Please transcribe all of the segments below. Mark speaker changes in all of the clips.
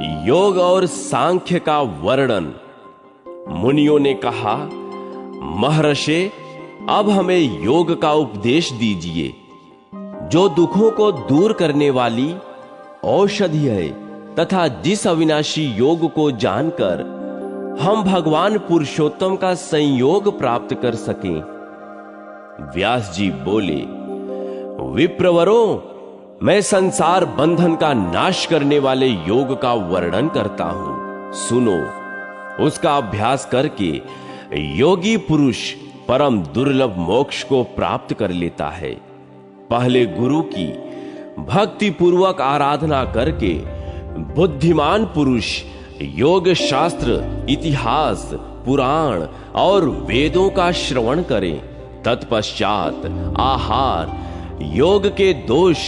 Speaker 1: योग और सांख्य का वर्णन। मुनियों ने कहा, महर्षि, अब हमें योग का उपदेश दीजिए, जो दुखों को दूर करने वाली औषधि है, तथा जिस अविनाशी योग को जानकर हम भगवान पुरुषोत्तम का संयोग प्राप्त कर सकें। व्यास जी बोले, विप्रवरों, मैं संसार बंधन का नाश करने वाले योग का वर्णन करता हूं, सुनो। उसका अभ्यास करके योगी पुरुष परम दुर्लभ मोक्ष को प्राप्त कर लेता है। पहले गुरु की भक्ति पूर्वक आराधना करके बुद्धिमान पुरुष योग शास्त्र, इतिहास, पुराण और वेदों का श्रवण करें। तत्पश्चात आहार, योग के दोष,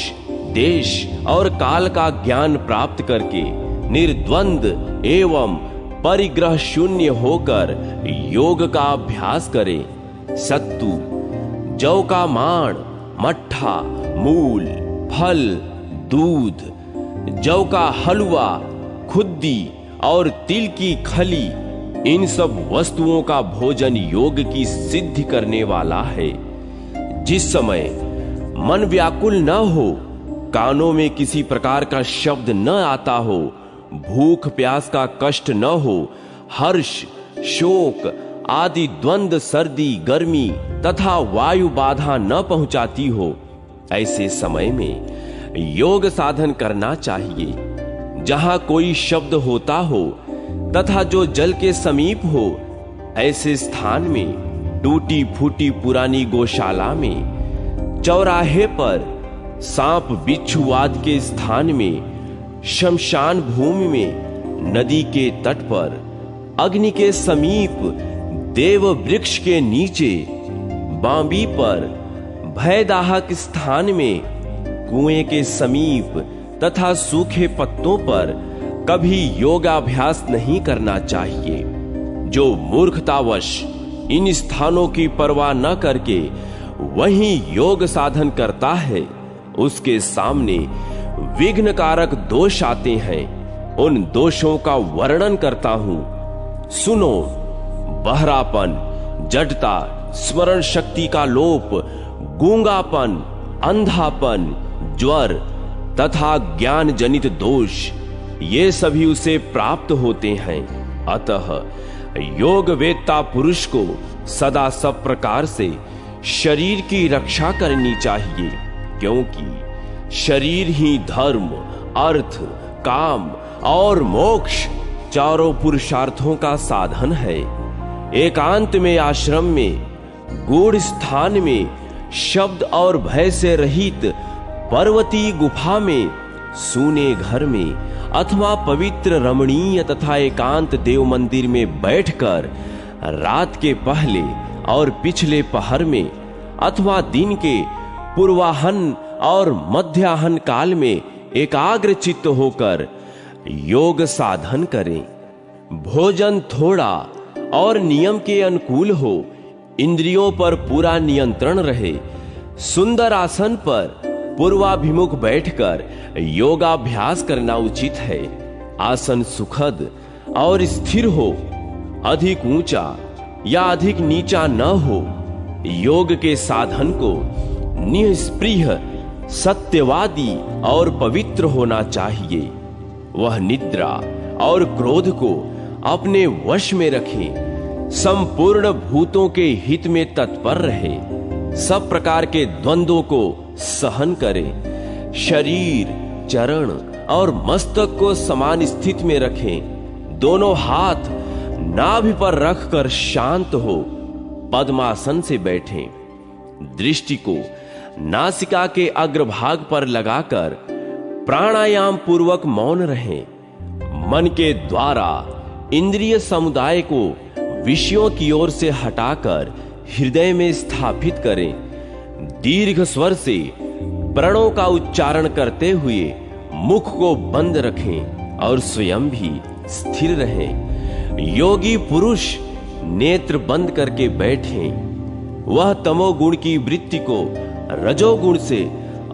Speaker 1: देश और काल का ज्ञान प्राप्त करके निर्द्वंद एवं परिग्रह शून्य होकर योग का अभ्यास करें। सत्तू, जौ का माण, मट्ठा, मूल, फल, दूध, जौ का हलवा, खुद्दी और तिल की खली, इन सब वस्तुओं का भोजन योग की सिद्धि करने वाला है। जिस समय मन व्याकुल न हो, कानों में किसी प्रकार का शब्द न आता हो, भूख प्यास का कष्ट न हो, हर्ष, शोक आदि द्वंद, सर्दी, गर्मी तथा वायु बाधा न पहुंचाती हो, ऐसे समय में योग साधन करना चाहिए। जहां कोई शब्द होता हो तथा जो जल के समीप हो, ऐसे स्थान में टूटी फूटी पुरानी गौशाला में, चौराहे पर, सांप बिच्छू आदि के स्थान में, शमशान भूमि में, नदी के तट पर, अग्नि के समीप, देव वृक्ष के नीचे, बांबी पर, भयदाहक स्थान में, कुएं के समीप तथा सूखे पत्तों पर कभी योगाभ्यास नहीं करना चाहिए। जो मूर्खतावश इन स्थानों की परवाह न करके वहीं योग साधन करता है, उसके सामने विघ्नकारक दोष आते हैं। उन दोषों का वर्णन करता हूं, सुनो। बहरापन, जडता, स्मरण शक्ति का लोप, गूंगापन, अंधापन, ज्वर तथा ज्ञान जनित दोष, ये सभी उसे प्राप्त होते हैं। अतः योग वेत्ता पुरुष को सदा सब प्रकार से शरीर की रक्षा करनी चाहिए, क्योंकि शरीर ही धर्म, अर्थ, काम और मोक्ष चारों पुरुषार्थों का साधन है। एकांत में, आश्रम में, गूढ़ स्थान में, शब्द और भय से रहित पर्वती गुफा में, सूने घर में अथवा पवित्र रमणीय तथा एकांत देव मंदिर में बैठकर रात के पहले और पिछले पहर में अथवा दिन के पूर्वाहन और मध्याहन काल में एकाग्र चित्त होकर योग साधन करें। भोजन थोड़ा और नियम के अनुकूल हो, इंद्रियों पर पूरा नियंत्रण रहे। सुंदर आसन पर पूर्वाभिमुख बैठकर योगाभ्यास करना उचित है। आसन सुखद और स्थिर हो, अधिक ऊंचा या अधिक नीचा न हो। योग के साधन को निष्प्रिय, सत्यवादी और पवित्र होना चाहिए। वह निद्रा और क्रोध को अपने वश में रखे, संपूर्ण भूतों के हित में तत्पर रहे, सब प्रकार के द्वंद्वों को सहन करे, शरीर, चरण और मस्तक को समान स्थिति में रखें, दोनों हाथ नाभि पर रखकर शांत हो, पद्मासन से बैठें, दृष्टि को नासिका के अग्रभाग पर लगाकर प्राणायाम पूर्वक मौन रहें। मन के द्वारा इंद्रिय समुदाय को विषयों की ओर से हटाकर हृदय में स्थापित करें। दीर्घ स्वर से प्रणों का उच्चारण करते हुए मुख को बंद रखें और स्वयं भी स्थिर रहें। योगी पुरुष नेत्र बंद करके बैठें। वह तमोगुण की वृत्ति को रजोगुण से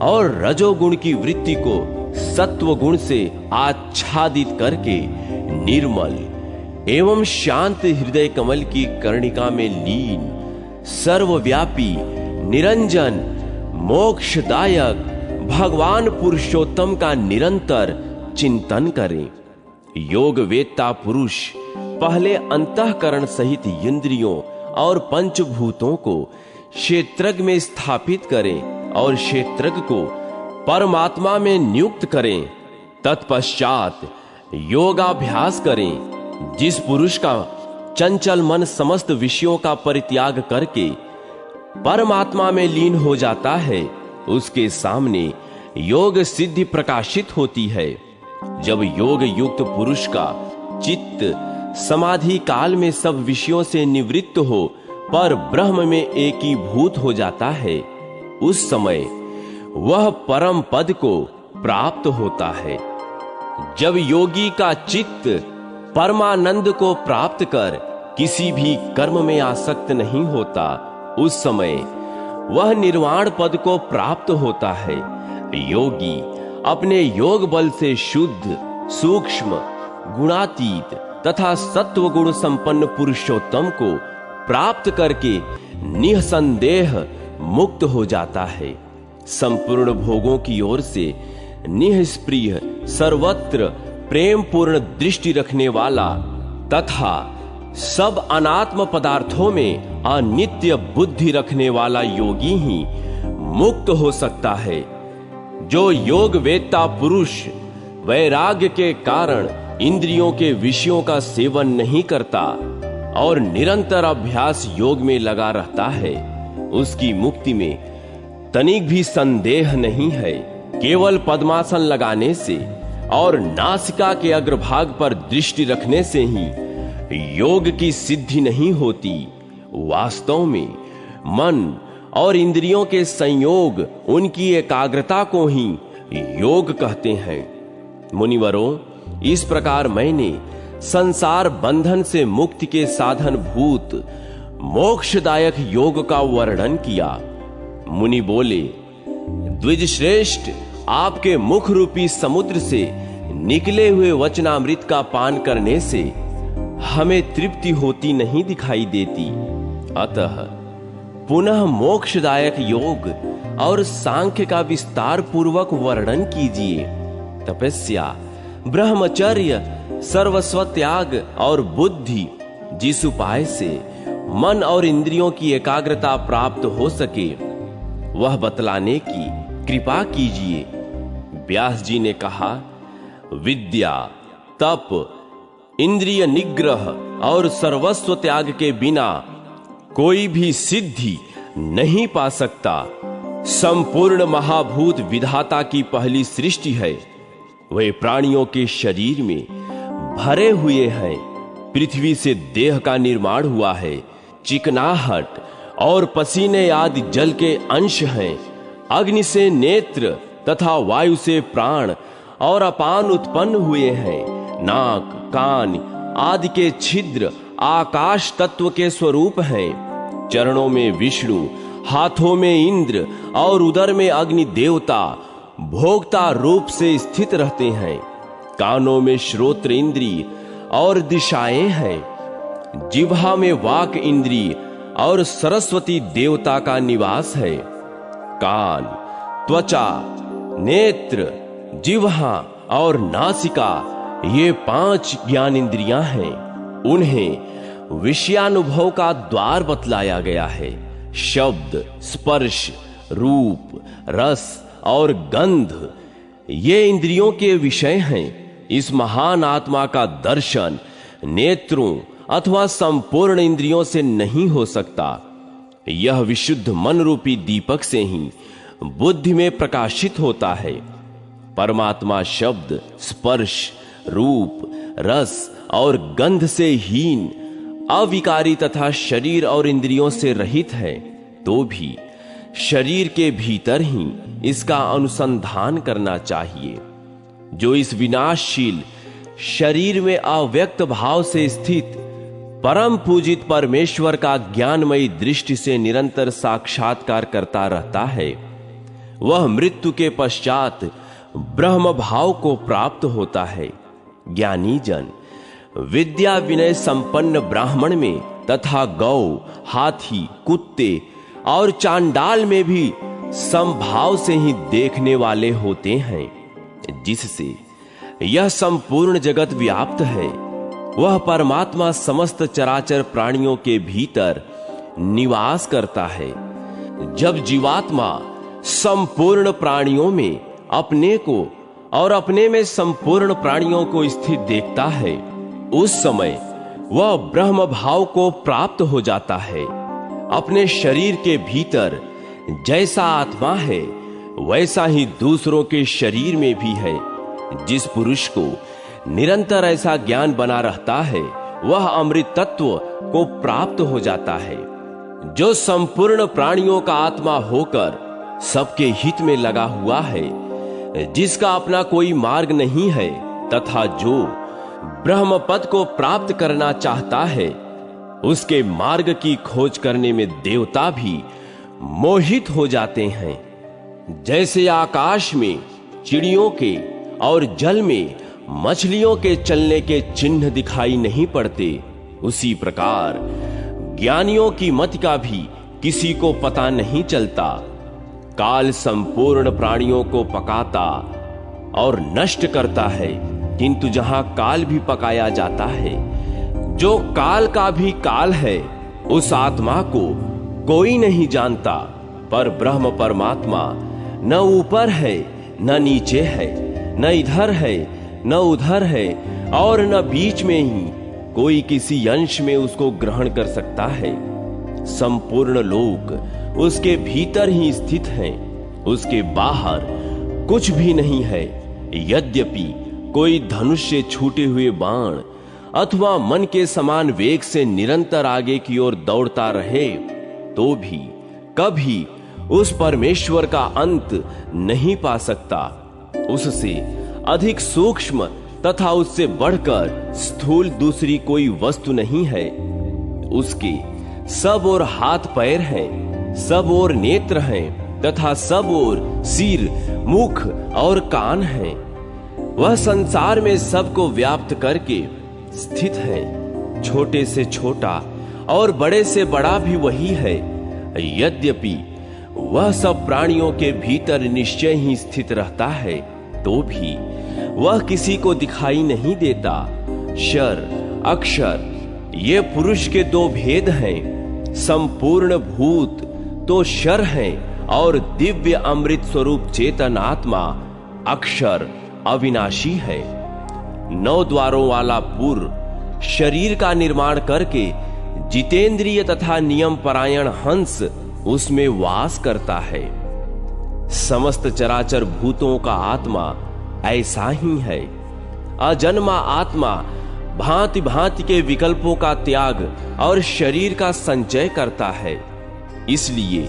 Speaker 1: और रजोगुण की वृत्ति को सत्व गुण से आच्छादित करके निर्मल एवं शांत हृदय कमल की कर्णिका में लीन सर्वव्यापी निरंजन मोक्षदायक भगवान पुरुषोत्तम का निरंतर चिंतन करें। योग वेत्ता पुरुष पहले अंतःकरण सहित इंद्रियों और पंचभूतों को क्षेत्रज्ञ में स्थापित करें और क्षेत्रज्ञ को परमात्मा में नियुक्त करें। तत्पश्चात योगाभ्यास करें। जिस पुरुष का चंचल मन समस्त विषयों का परित्याग करके परमात्मा में लीन हो जाता है, उसके सामने योग सिद्धि प्रकाशित होती है। जब योग युक्त पुरुष का चित्त समाधि काल में सब विषयों से निवृत्त हो पर ब्रह्म में एकीभूत हो जाता है, उस समय वह परम पद को प्राप्त होता है। जब योगी का चित्त परमानंद को प्राप्त कर किसी भी कर्म में आसक्त नहीं होता, उस समय वह निर्वाण पद को प्राप्त होता है। योगी अपने योग बल से शुद्ध सूक्ष्म गुणातीत तथा सत्व गुण संपन्न पुरुषोत्तम को प्राप्त करके निःसंदेह मुक्त हो जाता है। संपूर्ण भोगों की ओर से निःस्पृह सर्वत्र प्रेम पूर्ण दृष्टि रखने वाला तथा सब अनात्म पदार्थों में अनित्य बुद्धि रखने वाला योगी ही मुक्त हो सकता है। जो योग वेत्ता पुरुष वैराग्य के कारण इंद्रियों के विषयों का सेवन नहीं करता और निरंतर अभ्यास योग में लगा रहता है, उसकी मुक्ति में तनिक भी संदेह नहीं है। केवल पद्मासन लगाने से और नासिका के अग्रभाग पर दृष्टि रखने से ही योग की सिद्धि नहीं होती। वास्तव में मन और इंद्रियों के संयोग उनकी एकाग्रता को ही योग कहते हैं। मुनिवरों, इस प्रकार मैंने संसार बंधन से मुक्ति के साधन भूत मोक्षदायक योग का वर्णन किया। मुनि बोले, द्विज श्रेष्ठ, आपके मुख रूपी समुद्र से निकले हुए वचनामृत का पान करने से हमें तृप्ति होती नहीं दिखाई देती। अतः पुनः मोक्षदायक योग और सांख्य का विस्तार पूर्वक वर्णन कीजिए। तपस्या, ब्रह्मचर्य, सर्वस्व त्याग और बुद्धि, जिस उपाय से मन और इंद्रियों की एकाग्रता प्राप्त हो सके, वह बतलाने की कृपा कीजिए। व्यास जी ने कहा, विद्या, तप, इंद्रिय निग्रह और सर्वस्व त्याग के बिना कोई भी सिद्धि नहीं पा सकता। संपूर्ण महाभूत विधाता की पहली सृष्टि है। वे प्राणियों के शरीर में भरे हुए हैं। पृथ्वी से देह का निर्माण हुआ है। चिकनाहट और पसीने आदि जल के अंश हैं। अग्नि से नेत्र तथा वायु से प्राण और अपान उत्पन्न हुए हैं। नाक, कान आदि के छिद्र आकाश तत्व के स्वरूप हैं। चरणों में विष्णु, हाथों में इंद्र और उदर में अग्नि देवता भोक्ता रूप से स्थित रहते हैं। कानों में श्रोत्र इंद्रिय और दिशाएं हैं। जिह्वा में वाक इंद्रिय और सरस्वती देवता का निवास है। कान, त्वचा, नेत्र, जिह्वा और नासिका, ये 5 ज्ञान इंद्रियां हैं। उन्हें विषयानुभव का द्वार बतलाया गया है। शब्द, स्पर्श, रूप, रस और गंध ये इंद्रियों के विषय हैं। इस महान आत्मा का दर्शन नेत्रों अथवा संपूर्ण इंद्रियों से नहीं हो सकता। यह विशुद्ध मन रूपी दीपक से ही बुद्धि में प्रकाशित होता है। परमात्मा शब्द, स्पर्श, रूप, रस और गंध से हीन, अविकारी तथा शरीर और इंद्रियों से रहित है, तो भी शरीर के भीतर ही इसका अनुसंधान करना चाहिए। जो इस विनाशशील शरीर में अव्यक्त भाव से स्थित परम पूजित परमेश्वर का ज्ञानमयी दृष्टि से निरंतर साक्षात्कार करता रहता है, वह मृत्यु के पश्चात ब्रह्म भाव को प्राप्त होता है। ज्ञानी जन विद्या विनय संपन्न ब्राह्मण में तथा गौ, हाथी, कुत्ते और चांडाल में भी समभाव से ही देखने वाले होते हैं। जिससे यह संपूर्ण जगत व्याप्त है, वह परमात्मा समस्त चराचर प्राणियों के भीतर निवास करता है। जब जीवात्मा संपूर्ण प्राणियों में अपने को और अपने में संपूर्ण प्राणियों को स्थित देखता है, उस समय वह ब्रह्म भाव को प्राप्त हो जाता है। अपने शरीर के भीतर जैसा आत्मा है, वैसा ही दूसरों के शरीर में भी है। जिस पुरुष को निरंतर ऐसा ज्ञान बना रहता है, वह अमृत तत्व को प्राप्त हो जाता है। जो संपूर्ण प्राणियों का आत्मा होकर सबके हित में लगा हुआ है, जिसका अपना कोई मार्ग नहीं है, तथा जो ब्रह्म पद को प्राप्त करना चाहता है, उसके मार्ग की खोज करने में देवता भी मोहित हो जाते हैं। जैसे आकाश में चिड़ियों के और जल में मछलियों के चलने के चिन्ह दिखाई नहीं पड़ते, उसी प्रकार ज्ञानियों की मति का भी किसी को पता नहीं चलता। काल संपूर्ण प्राणियों को पकाता और नष्ट करता है, किंतु जहां काल भी पकाया जाता है, जो काल का भी काल है, उस आत्मा को कोई नहीं जानता। पर ब्रह्म परमात्मा न ऊपर है न नीचे है, न इधर है न उधर है, और न बीच में ही कोई किसी अंश में उसको ग्रहण कर सकता है। संपूर्ण लोक उसके भीतर ही स्थित हैं, उसके बाहर कुछ भी नहीं है। यद्यपि कोई धनुष से छूटे हुए बाण अथवा मन के समान वेग से निरंतर आगे की ओर दौड़ता रहे, तो भी कभी उस परमेश्वर का अंत नहीं पा सकता। उससे अधिक सूक्ष्म तथा उससे बढ़कर स्थूल दूसरी कोई वस्तु नहीं है। उसके सब ओर हाथ पैर हैं, सब ओर नेत्र हैं, तथा सब ओर सिर, मुख और कान हैं। वह संसार में सबको व्याप्त करके स्थित है। छोटे से छोटा और बड़े से बड़ा भी वही है। यद्यपि वह सब प्राणियों के भीतर निश्चय ही स्थित रहता है, तो भी वह किसी को दिखाई नहीं देता। शर, अक्षर ये पुरुष के दो भेद हैं। संपूर्ण भूत तो शर है और दिव्य अमृत स्वरूप चेतन आत्मा अक्षर अविनाशी है। 9 द्वारों वाला पुर शरीर का निर्माण करके जितेंद्रिय तथा नियम परायण हंस उसमें वास करता है। समस्त चराचर भूतों का आत्मा ऐसा ही है। अजन्मा आत्मा भांति भांति के विकल्पों का त्याग और शरीर का संचय करता है। इसलिए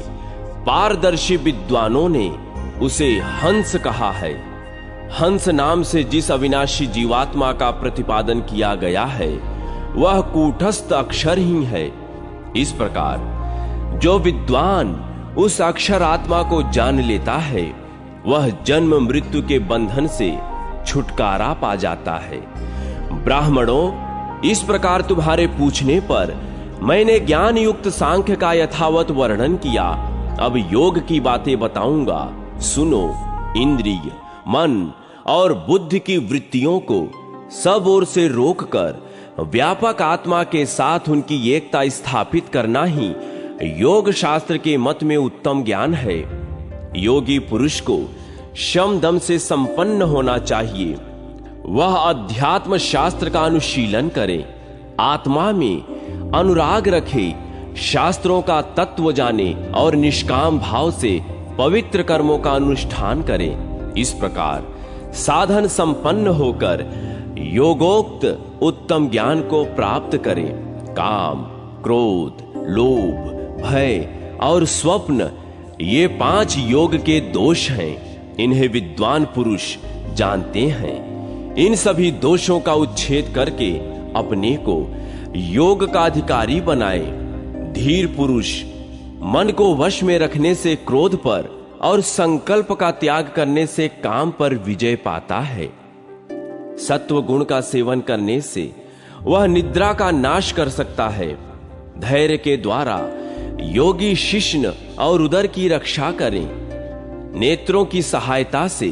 Speaker 1: पारदर्शी विद्वानों ने उसे हंस कहा है। हंस नाम से जिस अविनाशी जीवात्मा का प्रतिपादन किया गया है, वह कूटस्थ अक्षर ही है। इस प्रकार जो विद्वान उस अक्षर आत्मा को जान लेता है, वह जन्म मृत्यु के बंधन से छुटकारा पा जाता है। ब्राह्मणों, इस प्रकार तुम्हारे पूछने पर मैंने ज्ञान युक्त सांख्य का यथावत वर्णन किया। अब योग की बातें बताऊंगा, सुनो। इंद्रिय, मन और बुद्धि की वृत्तियों को सब ओर से रोककर व्यापक आत्मा के साथ उनकी एकता स्थापित करना ही योग शास्त्र के मत में उत्तम ज्ञान है। योगी पुरुष को शम दम से संपन्न होना चाहिए। वह अध्यात्म शास्त्र का अनुशीलन करे, आत्मा में अनुराग रखे, शास्त्रों का तत्व जाने और निष्काम भाव से पवित्र कर्मों का अनुष्ठान करे। इस प्रकार साधन संपन्न होकर योगोक्त उत्तम ज्ञान को प्राप्त करे। काम, क्रोध, लोभ, भय और स्वप्न ये 5 योग के दोष हैं। इन्हें विद्वान पुरुष जानते हैं। इन सभी दोषों का उच्छेद करके अपने को योग का अधिकारी बनाए। धीर पुरुष मन को वश में रखने से क्रोध पर और संकल्प का त्याग करने से काम पर विजय पाता है। सत्व गुण का सेवन करने से वह निद्रा का नाश कर सकता है। धैर्य के द्वारा योगी शिश्न और उदर की रक्षा करें। नेत्रों की सहायता से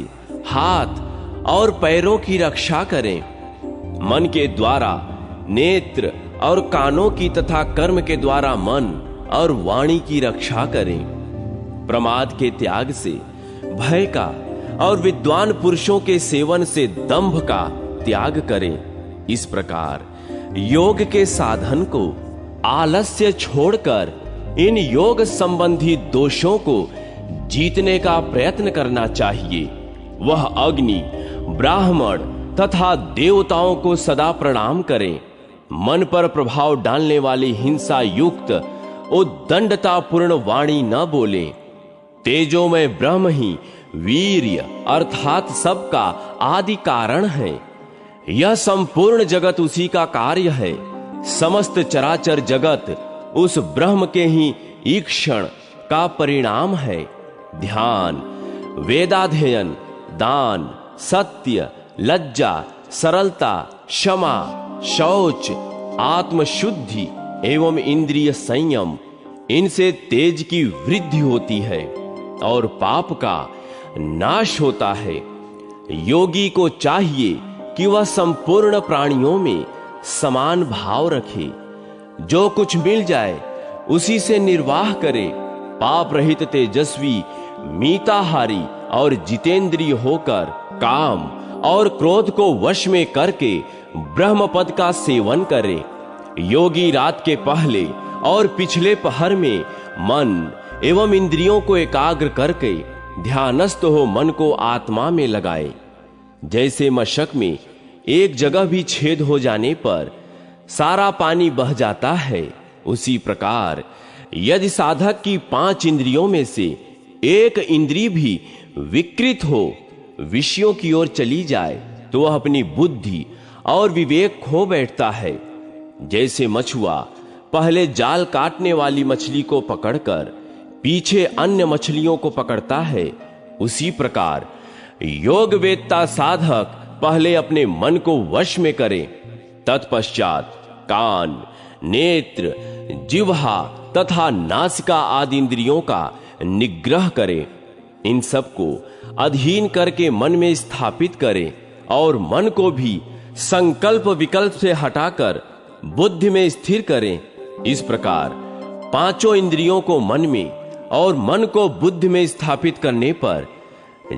Speaker 1: हाथ और पैरों की रक्षा करें। मन के द्वारा नेत्र और कानों की तथा कर्म के द्वारा मन और वाणी की रक्षा करें। प्रमाद के त्याग से भय का और विद्वान पुरुषों के सेवन से दंभ का त्याग करें। इस प्रकार योग के साधन को आलस्य छोड़कर इन योग संबंधी दोषों को जीतने का प्रयत्न करना चाहिए। वह अग्नि, ब्राह्मण तथा देवताओं को सदा प्रणाम करें। मन पर प्रभाव डालने वाली हिंसा युक्त उद्दंडतापूर्ण वाणी न बोले। तेजोमय ब्रह्म ही वीर्य अर्थात सबका आदि कारण है। यह संपूर्ण जगत उसी का कार्य है। समस्त चराचर जगत उस ब्रह्म के ही ईक्षण का परिणाम है। ध्यान, वेदाध्ययन, दान, सत्य, लज्जा, सरलता, क्षमा, शौच, आत्मशुद्धि एवं इंद्रिय संयम, इनसे तेज की वृद्धि होती है और पाप का नाश होता है। योगी को चाहिए कि वह संपूर्ण प्राणियों में समान भाव रखे। जो कुछ मिल जाए उसी से निर्वाह करे। पाप रहित तेजस्वी मीताहारी और जितेंद्रिय होकर काम और क्रोध को वश में करके ब्रह्म पद का सेवन करे। योगी रात के पहले और पिछले पहर में मन एवं इंद्रियों को एकाग्र करके ध्यानस्थ हो मन को आत्मा में लगाए। जैसे मशक में एक जगह भी छेद हो जाने पर सारा पानी बह जाता है, उसी प्रकार यदि साधक की 5 इंद्रियों में से एक इंद्रिय भी विकृत हो, विषयों की ओर चली जाए, तो वह अपनी बुद्धि और विवेक खो बैठता है। जैसे मछुआ पहले जाल काटने वाली मछली को पकड़कर पीछे अन्य मछलियों को पकड़ता है, उसी प्रकार योग वेत्ता साधक पहले अपने मन को वश में करे, तत्पश्चात कान, नेत्र, जिह्वा तथा नासिका आदि इंद्रियों का निग्रह करे। इन सब को अधीन करके मन में स्थापित करे और मन को भी संकल्प विकल्प से हटाकर बुद्धि में स्थिर करें। इस प्रकार 5 इंद्रियों को मन में और मन को बुद्धि में स्थापित करने पर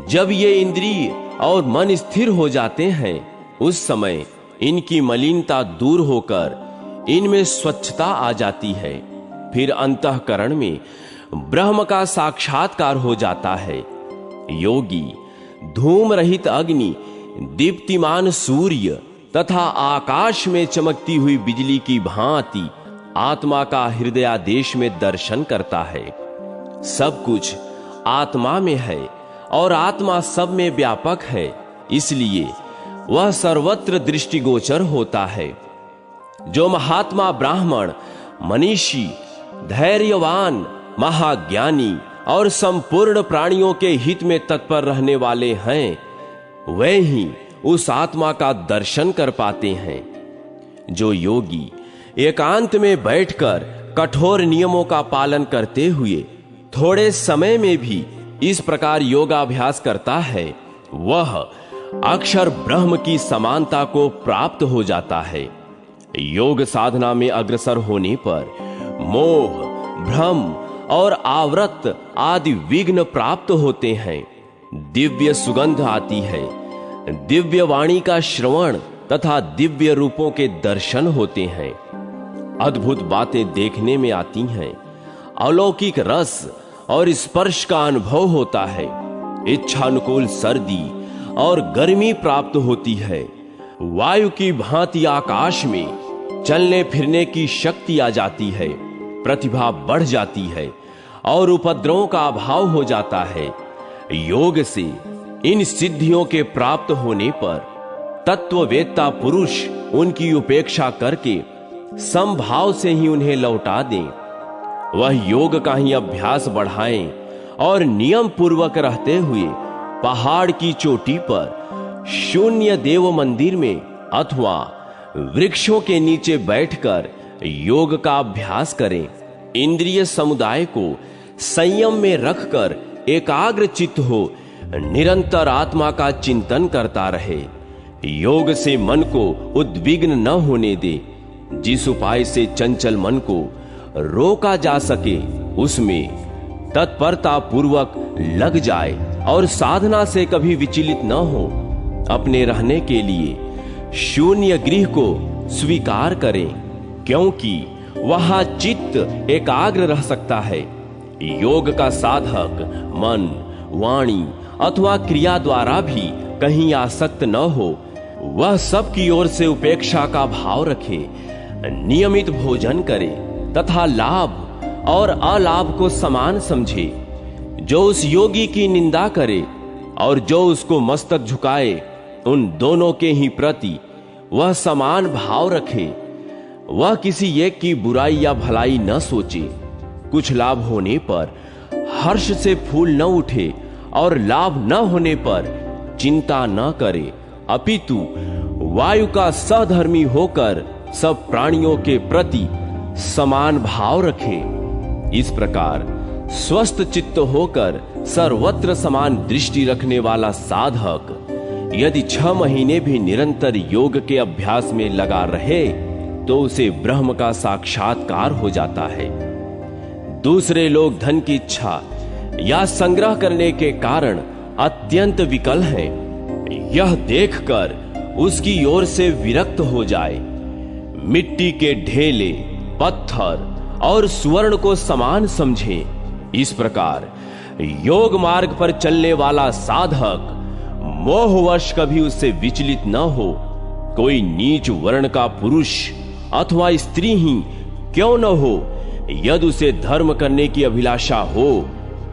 Speaker 1: जब ये इंद्रिय और मन स्थिर हो जाते हैं, उस समय इनकी मलिनता दूर होकर इनमें स्वच्छता आ जाती है। फिर अंतःकरण में ब्रह्म का साक्षात्कार हो जाता है। योगी धूम रहित अग्नि, दीप्तिमान सूर्य तथा आकाश में चमकती हुई बिजली की भांति आत्मा का हृदयादेश में दर्शन करता है। सब कुछ आत्मा में है और आत्मा सब में व्यापक है, इसलिए वह सर्वत्र दृष्टिगोचर होता है। जो महात्मा ब्राह्मण, मनीषी, धैर्यवान, महाज्ञानी और संपूर्ण प्राणियों के हित में तत्पर रहने वाले हैं, वे ही उस आत्मा का दर्शन कर पाते हैं। जो योगी एकांत में बैठकर कठोर नियमों का पालन करते हुए थोड़े समय में भी इस प्रकार योगाभ्यास करता है, वह अक्षर ब्रह्म की समानता को प्राप्त हो जाता है। योग साधना में अग्रसर होने पर मोह, भ्रम और आवृत्त आदि विघ्न प्राप्त होते हैं। दिव्य सुगंध आती है, दिव्य वाणी का श्रवण तथा दिव्य रूपों के दर्शन होते हैं। अद्भुत बातें देखने में आती हैं, अलौकिक रस और स्पर्श का अनुभव होता है। इच्छानुकूल सर्दी और गर्मी प्राप्त होती है। वायु की भांति आकाश में चलने फिरने की शक्ति आ जाती है, प्रतिभा बढ़ जाती है और उपद्रवों का अभाव हो जाता है। योग से इन सिद्धियों के प्राप्त होने पर तत्ववेत्ता पुरुष उनकी उपेक्षा करके समभाव से ही उन्हें लौटा दें। वह योग का ही अभ्यास बढ़ाएं और नियम पूर्वक रहते हुए पहाड़ की चोटी पर शून्य देव मंदिर में अथवा वृक्षों के नीचे बैठकर योग का अभ्यास करें। इंद्रिय समुदाय को संयम में रखकर एकाग्र चित्त हो निरंतर आत्मा का चिंतन करता रहे। योग से मन को उद्विग्न न होने दे। जिस उपाय से चंचल मन को रोका जा सके उसमें तत्परता पूर्वक लग जाए और साधना से कभी विचलित न हो। अपने रहने के लिए शून्य गृह को स्वीकार करें, क्योंकि वहां चित्त एकाग्र रह सकता है। योग का साधक मन, वाणी अथवा क्रिया द्वारा भी कहीं आसक्त न हो। वह सब की ओर से उपेक्षा का भाव रखे, नियमित भोजन करे तथा लाभ और अलाभ को समान समझे। जो उस योगी की निंदा करे और जो उसको मस्तक झुकाए, उन दोनों के ही प्रति वह समान भाव रखे। वह किसी एक की बुराई या भलाई न सोचे। कुछ लाभ होने पर हर्ष से फूल न उठे और लाभ न होने पर चिंता न करे, अपितु वायु का सहधर्मी होकर सब प्राणियों के प्रति समान भाव रखे। इस प्रकार स्वस्थ चित्त होकर सर्वत्र समान दृष्टि रखने वाला साधक यदि 6 महीने भी निरंतर योग के अभ्यास में लगा रहे तो उसे ब्रह्म का साक्षात्कार हो जाता है। दूसरे लोग धन की इच्छा या संग्रह करने के कारण अत्यंत विकल हैं। यह देखकर उसकी ओर से विरक्त हो जाए। मिट्टी के ढेले, पत्थर और स्वर्ण को समान समझे। इस प्रकार योग मार्ग पर चलने वाला साधक मोहवश कभी उससे विचलित न हो। कोई नीच वर्ण का पुरुष अथवा स्त्री ही क्यों न हो, यदि उसे धर्म करने की अभिलाषा हो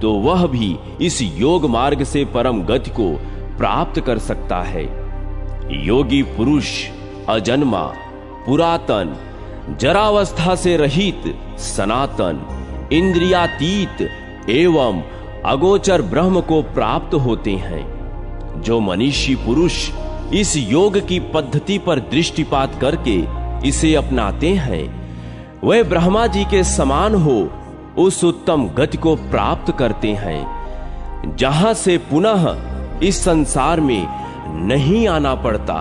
Speaker 1: तो वह भी इस योग मार्ग से परम गति को प्राप्त कर सकता है। योगी पुरुष अजन्मा, पुरातन, जरावस्था से रहित, सनातन, इंद्रियातीत एवं अगोचर ब्रह्म को प्राप्त होते हैं। जो मनीषी पुरुष इस योग की पद्धति पर दृष्टिपात करके इसे अपनाते हैं, वे ब्रह्मा जी के समान हो उस उत्तम गति को प्राप्त करते हैं, जहां से पुनः इस संसार में नहीं आना पड़ता।